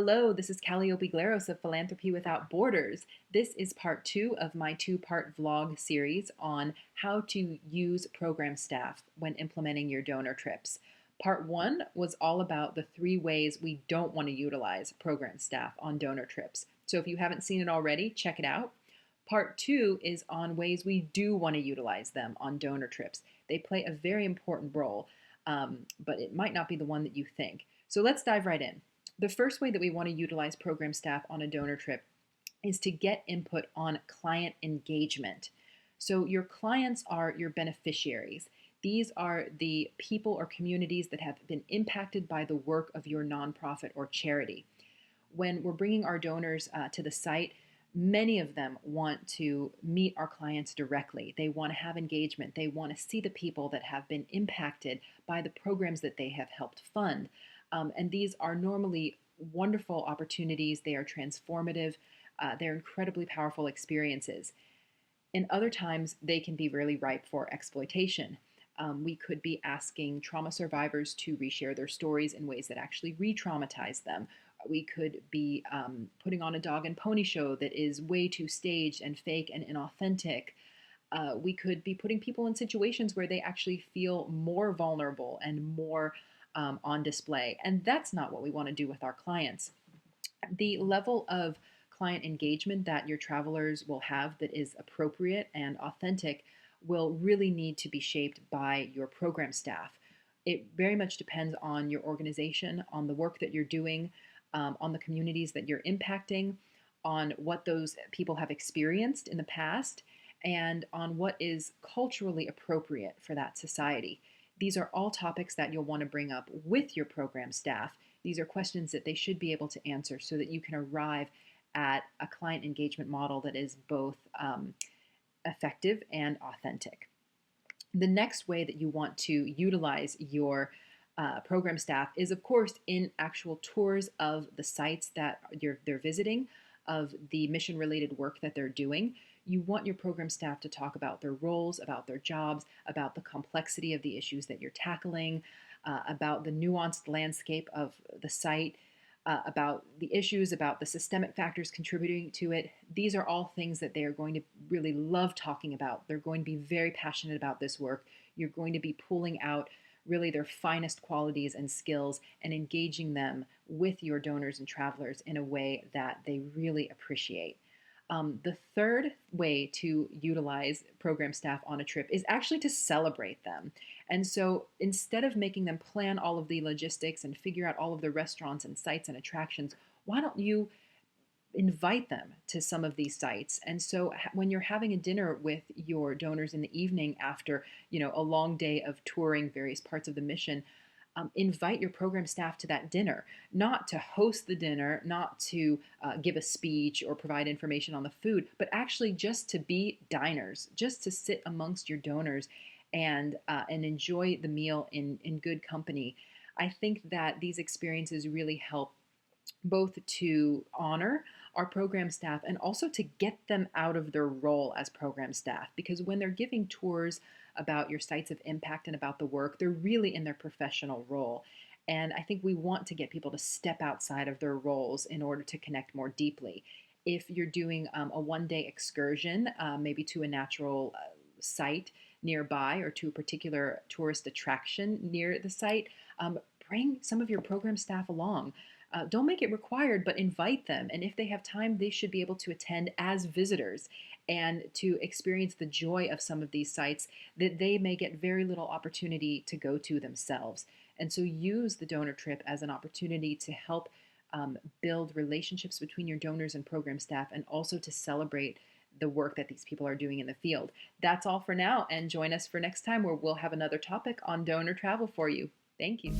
Hello, this is Calliope Glaros of Philanthropy Without Borders. This is part 2 of my 2-part vlog series on how to use program staff when implementing your donor trips. Part 1 was all about the 3 ways we don't want to utilize program staff on donor trips. So if you haven't seen it already, check it out. Part 2 is on ways we do want to utilize them on donor trips. They play a very important role, but it might not be the one that you think. So let's dive right in. The first way that we want to utilize program staff on a donor trip is to get input on client engagement. So your clients are your beneficiaries. These are the people or communities that have been impacted by the work of your nonprofit or charity. When we're bringing our donors to the site, many of them want to meet our clients directly. They want to have engagement. They want to see the people that have been impacted by the programs that they have helped fund. And these are normally wonderful opportunities. They are transformative. They're incredibly powerful experiences. And other times, they can be really ripe for exploitation. We could be asking trauma survivors to reshare their stories in ways that actually re-traumatize them. We could be putting on a dog and pony show that is way too staged and fake and inauthentic. We could be putting people in situations where they actually feel more vulnerable and more on display. And that's not what we want to do with our clients. The level of client engagement that your travelers will have that is appropriate and authentic will really need to be shaped by your program staff. It very much depends on your organization, on the work that you're doing, on the communities that you're impacting, on what those people have experienced in the past, and on what is culturally appropriate for that society. These are all topics that you'll want to bring up with your program staff. These are questions that they should be able to answer so that you can arrive at a client engagement model that is both effective and authentic. The next way that you want to utilize your program staff is, of course, in actual tours of the sites that they're visiting, of the mission-related work that they're doing. You want your program staff to talk about their roles, about their jobs, about the complexity of the issues that you're tackling, about the nuanced landscape of the site, about the issues, about the systemic factors contributing to it. These are all things that they are going to really love talking about. They're going to be very passionate about this work. You're going to be pulling out really their finest qualities and skills and engaging them with your donors and travelers in a way that they really appreciate. The third way to utilize program staff on a trip is actually to celebrate them. And so instead of making them plan all of the logistics and figure out all of the restaurants and sites and attractions, why don't you invite them to some of these sites? And so when you're having a dinner with your donors in the evening after, a long day of touring various parts of the mission, invite your program staff to that dinner, not to host the dinner, not to give a speech or provide information on the food, but actually just to be diners, just to sit amongst your donors and enjoy the meal in good company. I think that these experiences really help both to honor our program staff and also to get them out of their role as program staff. Because when they're giving tours about your sites of impact and about the work, they're really in their professional role. And I think we want to get people to step outside of their roles in order to connect more deeply. If you're doing a one-day excursion, maybe to a natural site nearby or to a particular tourist attraction near the site, bring some of your program staff along. Don't make it required, but invite them. And if they have time, they should be able to attend as visitors and to experience the joy of some of these sites that they may get very little opportunity to go to themselves. And so use the donor trip as an opportunity to help build relationships between your donors and program staff, and also to celebrate the work that these people are doing in the field. That's all for now, and join us for next time where we'll have another topic on donor travel for you. Thank you.